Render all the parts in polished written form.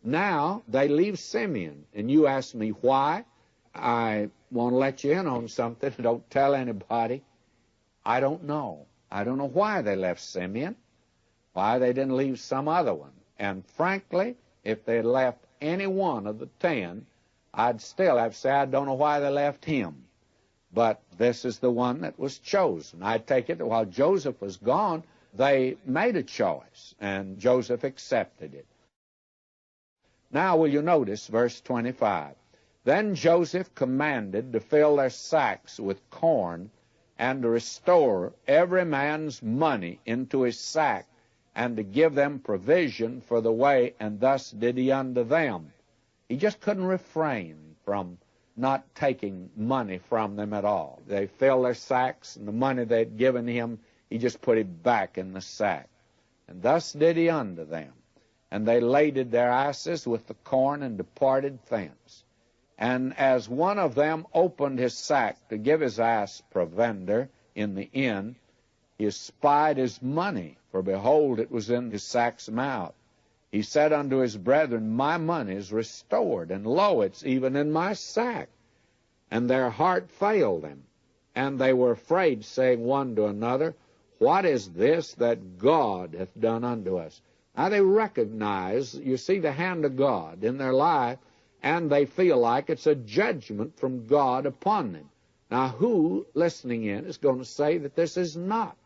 Now they leave Simeon. And you ask me why. I want to let you in on something. Don't tell anybody. I don't know. I don't know why they left Simeon, why they didn't leave some other one. And frankly, if they had left any one of the 10, I'd still have to say I don't know why they left him. But this is the one that was chosen. I take it that while Joseph was gone, they made a choice, and Joseph accepted it. Now will you notice verse 25. Then Joseph commanded to fill their sacks with corn, and to restore every man's money into his sack, and to give them provision for the way, and thus did he unto them. He just couldn't refrain from not taking money from them at all. They filled their sacks, and the money they'd given him, he just put it back in the sack. And thus did he unto them. And they laded their asses with the corn, and departed thence. And as one of them opened his sack to give his ass provender in the inn, he espied his money, for behold, it was in his sack's mouth. He said unto his brethren, My money is restored, and lo, it's even in my sack. And their heart failed them, and they were afraid, saying one to another, What is this that God hath done unto us? Now they recognize, you see, the hand of God in their life, and they feel like it's a judgment from God upon them. Now, who, listening in, is going to say that this is not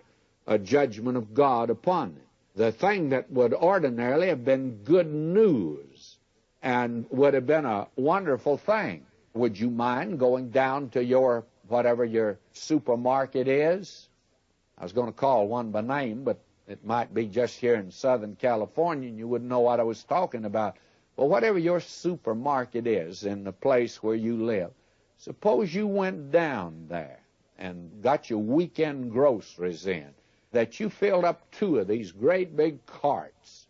a judgment of God upon them? The thing that would ordinarily have been good news and would have been a wonderful thing. Would you mind going down to your, whatever your supermarket is? I was going to call one by name, but it might be just here in Southern California, and you wouldn't know what I was talking about. Well, whatever your supermarket is in the place where you live, suppose you went down there and got your weekend groceries in, that you filled up 2 of these great big carts.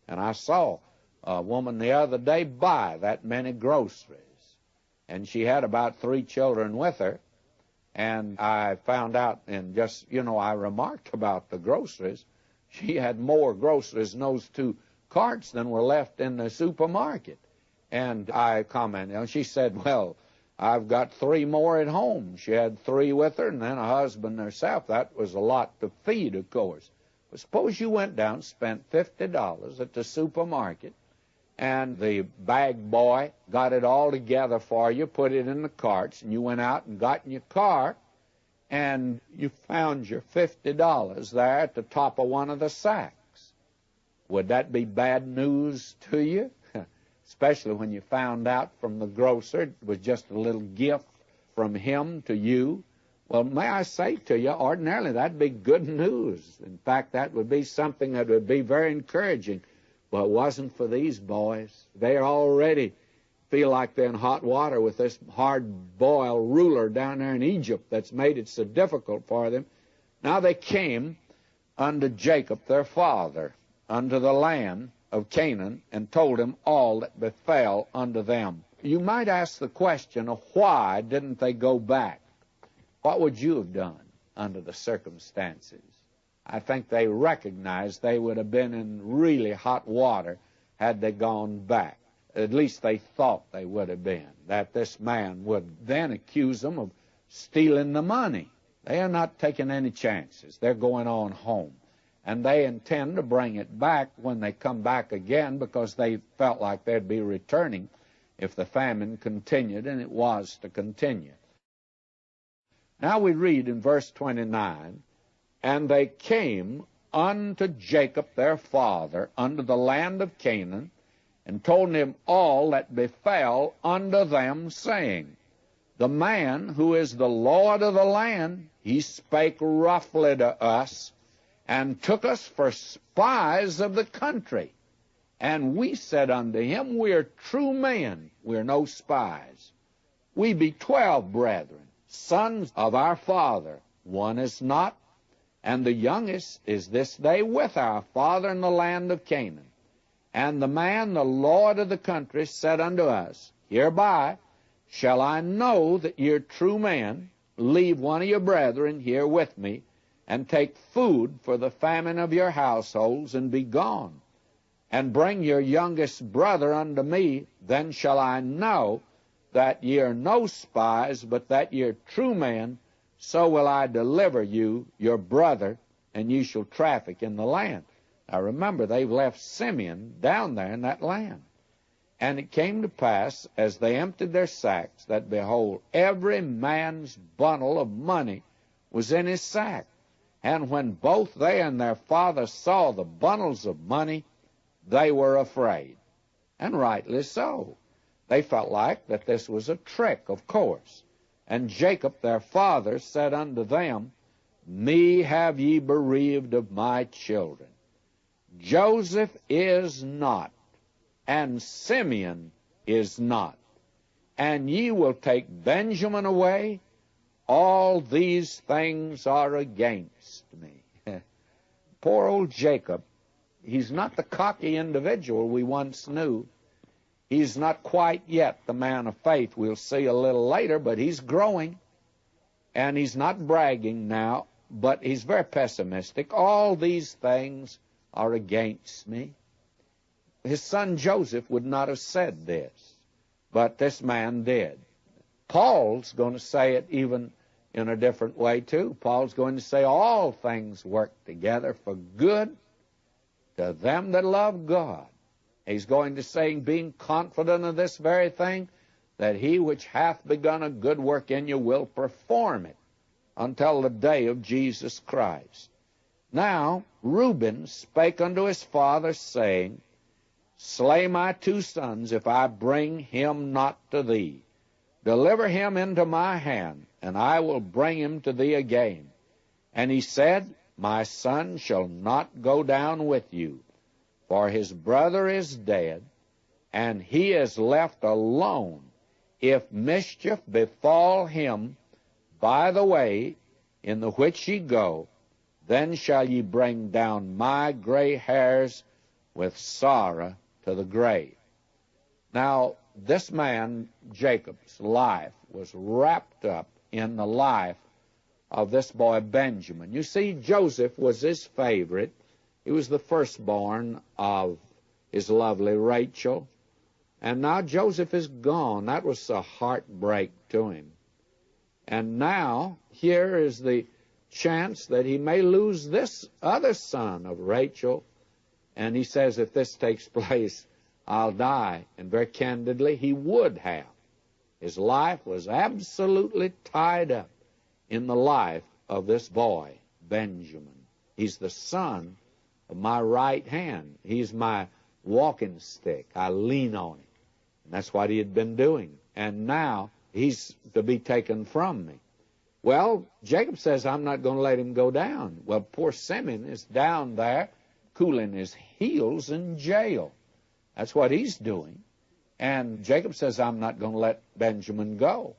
And I saw a woman the other day buy that many groceries. And she had about 3 children with her. And I found out, and just, I remarked about the groceries. She had more groceries in those 2 carts than were left in the supermarket. And I commented, and she said, well, I've got 3 more at home. She had 3 with her, and then a husband herself. That was a lot to feed, of course. But suppose you went down and spent $50 at the supermarket, and the bag boy got it all together for you, put it in the carts, and you went out and got in your car, and you found your $50 there at the top of one of the sacks. Would that be bad news to you? Especially when you found out from the grocer it was just a little gift from him to you. Well, may I say to you, ordinarily that'd be good news. In fact, that would be something that would be very encouraging. But it wasn't for these boys. They already feel like they're in hot water with this hard-boiled ruler down there in Egypt that's made it so difficult for them. Now they came unto Jacob their father, unto the land of Canaan, and told him all that befell unto them. You might ask the question of why didn't they go back? What would you have done under the circumstances? I think they recognized they would have been in really hot water had they gone back. At least they thought they would have been, that this man would then accuse them of stealing the money. They are not taking any chances. They're going on home. And they intend to bring it back when they come back again, because they felt like they'd be returning if the famine continued, and it was to continue. Now we read in verse 29, And they came unto Jacob their father, unto the land of Canaan, and told him all that befell unto them, saying, The man who is the Lord of the land, he spake roughly to us, and took us for spies of the country. And we said unto him, We are true men, we are no spies. We be 12 brethren, sons of our father. One is not, and the youngest is this day with our father in the land of Canaan. And the man, the Lord of the country, said unto us, Hereby shall I know that ye are true men. Leave one of your brethren here with me, and take food for the famine of your households, and be gone. and bring your youngest brother unto me, then shall I know that ye are no spies, but that ye are true men. So will I deliver you, your brother, and ye shall traffic in the land. Now remember, they've left Simeon down there in that land. And it came to pass, as they emptied their sacks, that, behold, every man's bundle of money was in his sack. And when both they and their father saw the bundles of money, they were afraid. And rightly so. They felt like that this was a trick, of course. And Jacob, their father, said unto them, Me have ye bereaved of my children. Joseph is not, and Simeon is not. And ye will take Benjamin away. All these things are against me. Poor old Jacob. He's not the cocky individual we once knew. He's not quite yet the man of faith. We'll see a little later, but he's growing. And he's not bragging now, but he's very pessimistic. All these things are against me. His son Joseph would not have said this, but this man did. Paul's going to say it even in a different way, too. Paul's going to say all things work together for good to them that love God. He's going to say, being confident of this very thing, that he which hath begun a good work in you will perform it until the day of Jesus Christ. Now Reuben spake unto his father, saying, Slay my two sons, if I bring him not to thee. Deliver him into my hand, and I will bring him to thee again. And he said, My son shall not go down with you, for his brother is dead, and he is left alone. If mischief befall him by the way in the which ye go, then shall ye bring down my gray hairs with sorrow to the grave. Now, this man, Jacob's life was wrapped up in the life of this boy Benjamin. You see, Joseph was his favorite. He was the firstborn of his lovely Rachel. And now Joseph is gone. That was a heartbreak to him. And now, here is the chance that he may lose this other son of Rachel. And he says, if this takes place, I'll die. And very candidly, he would have. His life was absolutely tied up in the life of this boy, Benjamin. He's the son of my right hand. He's my walking stick. I lean on him. And that's what he had been doing. And now he's to be taken from me. Well, Jacob says, I'm not going to let him go down. Well, poor Simeon is down there cooling his heels in jail. That's what he's doing. And Jacob says, I'm not going to let Benjamin go.